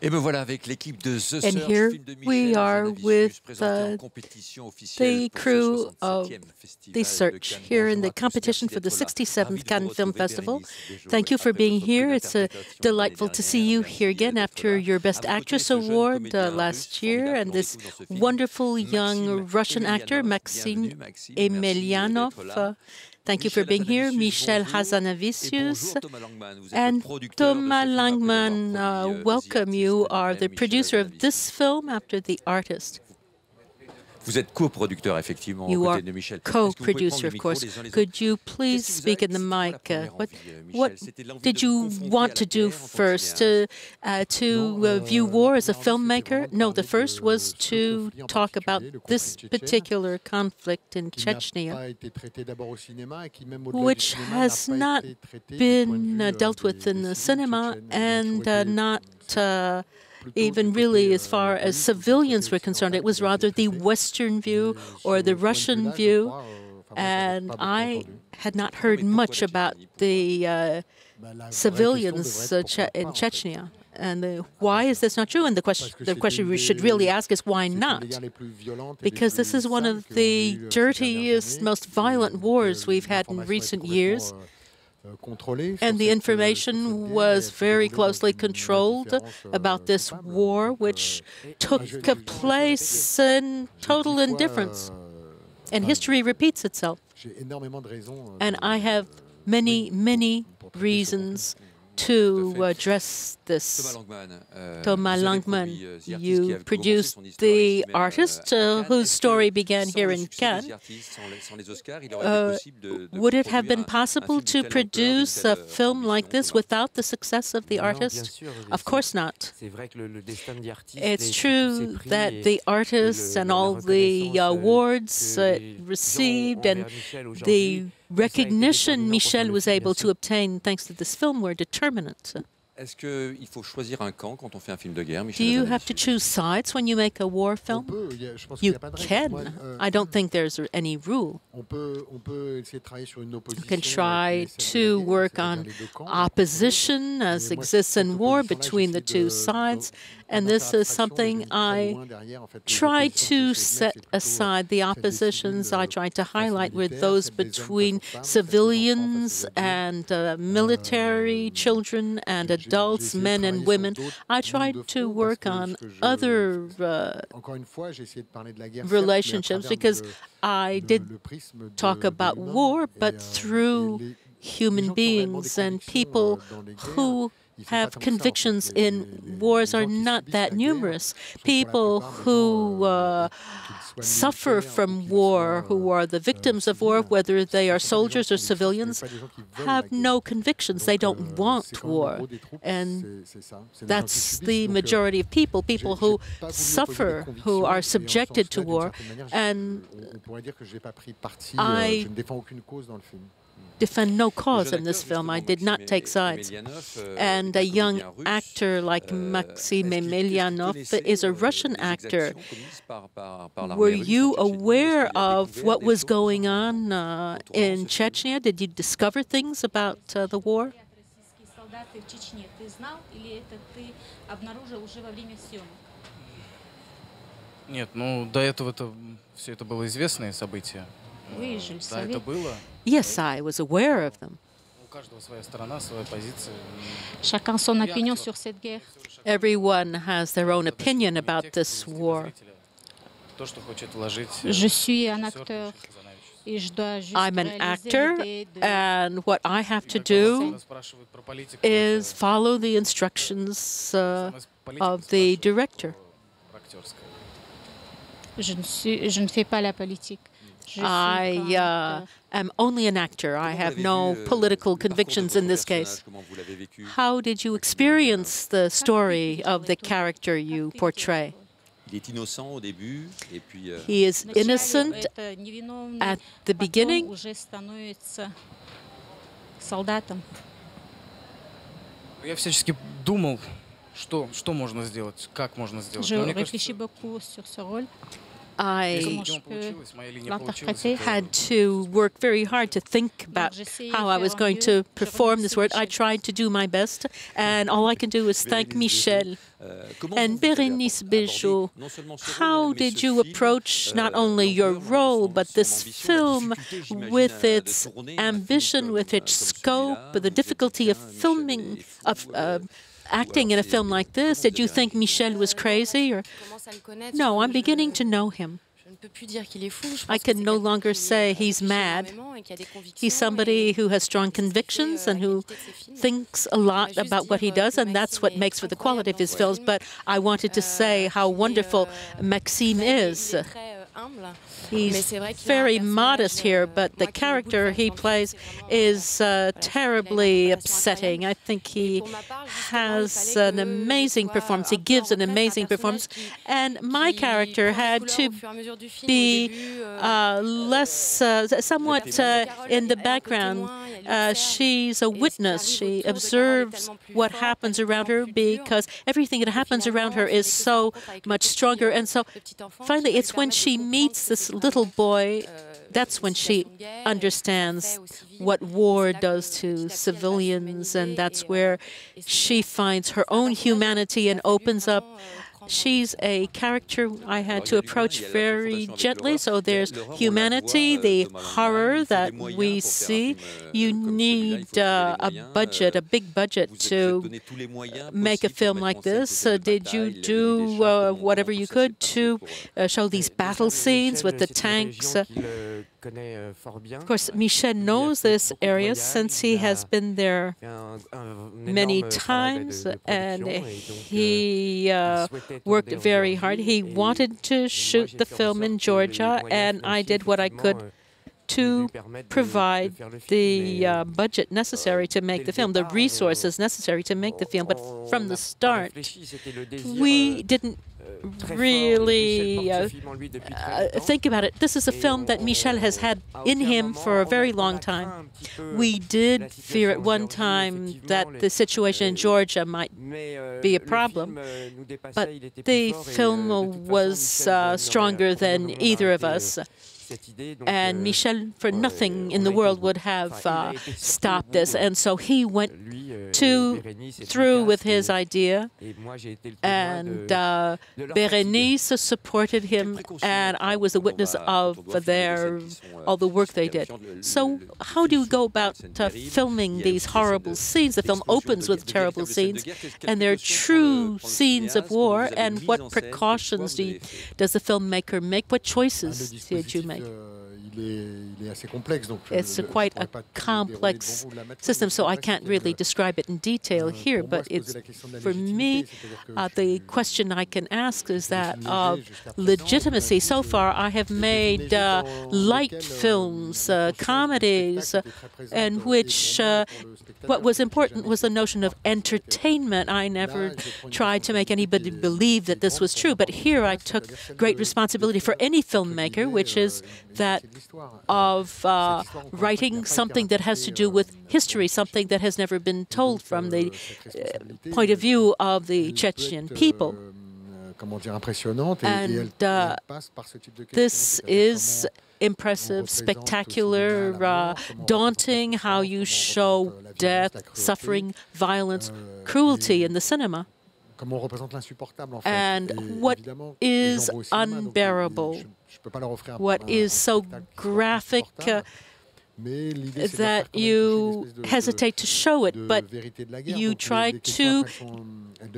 Et me voilà avec l'équipe de The And Search, here film de we Michel are with Hazanavicius, présenté en compétition officielle the pour crew ce of 67e The Festival de Search Cannes. here in Bonjour the à tous, competition merci for the d'être là. 67th Ravi de Cannes vous Film retrouver, Festival. Bérénice Bejo, Thank you for après being votre prix here. It's d'interprétation de l'année delightful to see dernière. you Merci here again d'être after là. your À Best vos côtés, Actress ce jeune Award comédien last russe year, formidable and qu'on this retrouve dans ce film, wonderful young Maxime Russian actor, Emelianov. Maxim Bienvenue, Maxime, merci Emelianov. d'être là. Thank you for Michel being here, Hazanavicius, Michel bonjour. Et Hazanavicius. bonjour Thomas Langman, vous êtes le And producteur de ce Thomas film après Langman, l'avoir produit, The welcome. You Artist are du the même Michel producer of this Hazanavicius. film after The Artist. Vous êtes coproducteur effectivement aux You are côtés de Michel. co-producer, of course. Could you please speak in the mic? What did you want to do first? To view war as a filmmaker? No, the first was to talk about this particular conflict in Chechnya, which has not been dealt with in the cinema and not even really as far as civilians were concerned. It was rather the Western view or the Russian view, and I had not heard much about the civilians in Chechnya. And why is this not true? And the question we should really ask is why not? Because this is one of the dirtiest, most violent wars we've had in recent years. And the information was very closely controlled about this war, which took place in total indifference. And history repeats itself. And I have many, many reasons to address this. Thomas Langman, you produced The Artist, whose story began here in Cannes. Would it have been possible to produce a film like this without the success of The Artist? Of course not. It's true that The Artist and all the awards received and the recognition Michel was able to obtain thanks to this film were determinant. Do you have to choose sides when you make a war film? You can. I don't think there's any rule. You can try to work on opposition as exists in war between the two sides, and this is something I try to set aside. The oppositions I try to highlight were those between civilians and military, children and adults, men and women. I tried to work on other relationships because I did talk about war, but through human beings, and people who have convictions in wars are not that numerous. People who suffer from war, who are the victims of war, whether they are soldiers or civilians, have no convictions. They don't want war. And that's the majority of people, people who suffer, who are subjected to war. And I defend no cause in this film. I did not take sides. And a young actor like Maxim Emelianov is a Russian actor. Were you aware of what was going on in Chechnya? Did you discover things about the war? Нет, ну до этого все это было известные события. Да, это было. Yes, I was aware of them. У каждого своя сторона, своя позиция. Chacun son opinion sur cette guerre. Everyone has their own opinion about this war. То, что хочет вложить. Je suis un acteur. I'm an actor, and what I have to do is follow the instructions of the director. Je ne fais pas la politique. I am only an actor. I have no political convictions in this case. How did you experience the story of the character you portray? He is innocent at the beginning. Я всячески думал, что можно сделать, как можно сделать. Je réfléchis beaucoup sur ce rôle. I Comment je peux l'interpréter? had to work very hard to think about how I was going to perform this word. I tried to do my best, and all I can do is thank Michel. And Bérénice Bejo, how did you approach not only your role, but this film with its ambition, with its scope, the difficulty of filming, of acting in a film like this? Did you think Michel was crazy? Or no, I'm beginning to know him. I can no longer say he's mad. He's somebody who has strong convictions and who thinks a lot about what he does, and that's what makes for the quality of his films. But I wanted to say how wonderful Maxime is. He's very modest here, but the character he plays is terribly upsetting. I think he has an amazing performance. He gives an amazing performance. And my character had to be somewhat in the background. She's a witness. She observes what happens around her because everything that happens around her is so much stronger. And so finally, it's when she meets this little boy, that's when she understands what war does to civilians, and that's where she finds her own humanity and opens up. She's a character I had to approach very gently. So there's humanity, the horror that we see. You need a budget, a big budget, to make a film like this. Did you do whatever you could to show these battle scenes with the tanks? Of course, Michel knows this area since he has been there many times, and he worked very hard. He wanted to shoot the film in Georgia, and I did what I could to provide the budget necessary to make the film, the resources necessary to make the film. But from the start, we didn't really think about it. This is a film that Michel has had in him for a very long time. We did fear at one time that the situation in Georgia might be a problem, but the film was stronger than either of us. And Michel, for nothing in the world, would have stopped this. And so he went through with his idea, and Bérénice supported him, and I was a witness of all the work they did. So how do you go about filming these horrible scenes? The film opens with terrible scenes, and they're true scenes of war. And what precautions does the filmmaker make? What choices did you make? It's quite a complex system, so I can't really describe it in detail here, but it's, for me, the question I can ask is that of legitimacy. So far, I have made light films, comedies, in which what was important was the notion of entertainment. I never tried to make anybody believe that this was true, but here I took great responsibility for any filmmaker, which is that of writing something that has to do with history, something that has never been told from the point of view of the Chechen people. And this is impressive, spectacular, daunting, how you show death, suffering, violence, cruelty in the cinema. And what is unbearable, what is so graphic that you hesitate to show it, but you try to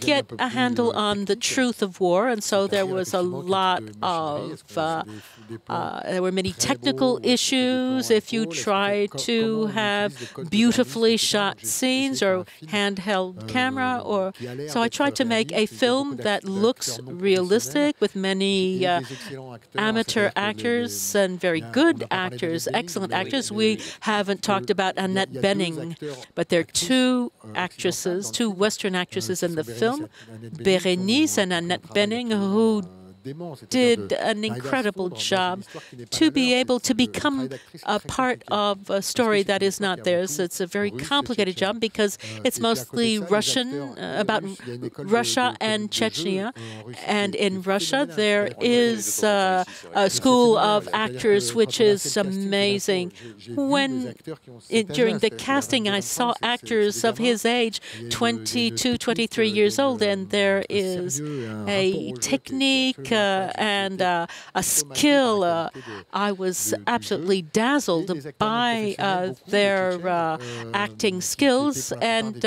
get a handle on the truth of war, and so there was a lot of, there were many technical issues. If you try to have beautifully shot scenes or handheld camera, so I tried to make a film that looks realistic with many amateur actors and very good actors, excellent actors. We haven't talked about Annette Bening, but there are two actresses, two Western actresses in the film, Bérénice and Annette Bening, who did an incredible job to be able to become a part of a story that is not theirs. It's a very complicated job because it's mostly Russian, about Russia and Chechnya. And in Russia, there is a school of actors which is amazing. During the casting, I saw actors of his age, 22, 23 years old, and there is a technique and a skill. I was absolutely dazzled by their acting skills, and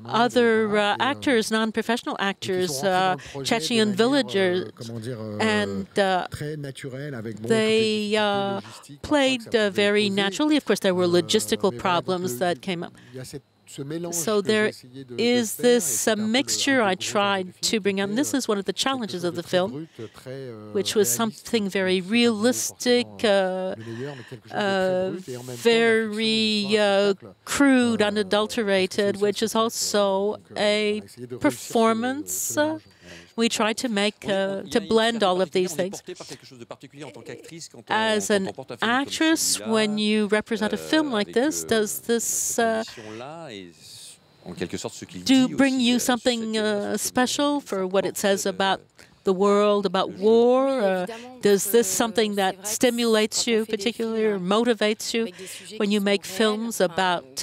other actors, non-professional actors, Chechen villagers, and they played very naturally. Of course, there were logistical problems that came up. So there is this mixture I tried to bring out. And this is one of the challenges of the film, which was something very realistic, very crude, unadulterated, which is also a performance. We try to make, to blend all of these things. As an actress, when you represent a film like this, does this bring you something special for what it says about the world, about war? Does this something that stimulates you particularly or motivates you when you make films about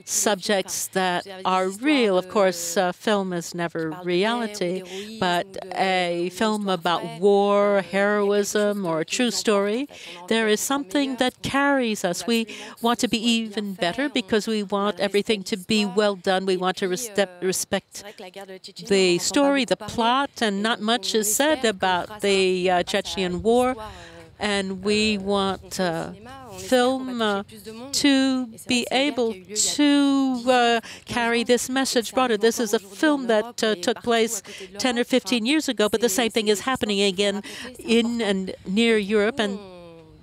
subjects that are real? Of course, film is never reality, but a film about war, heroism, or a true story, there is something that carries us. We want to be even better because we want everything to be well done. We want to respect the story, the plot, and not much is said about the Chechen War, and we want film to be able to carry this message broader. This is a film that took place 10 or 15 years ago, but the same thing is happening again in and near Europe, and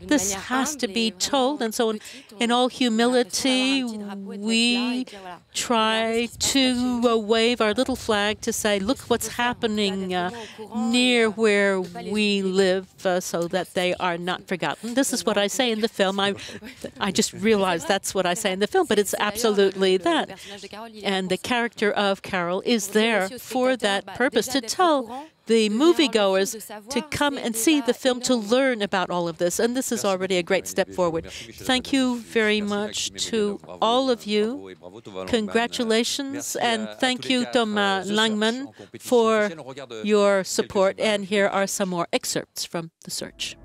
this has to be told. And so in all humility, we try to wave our little flag to say, look what's happening near where we live, so that they are not forgotten. This is what I say in the film. I just realized that's what I say in the film, but it's absolutely that. And the character of Carol is there for that purpose, to tell the moviegoers to come and see the film, to learn about all of this. And this is already a great step forward. Thank you very much to all of you. Congratulations, and thank you, Thomas Langmann, for your support. And here are some more excerpts from The Search.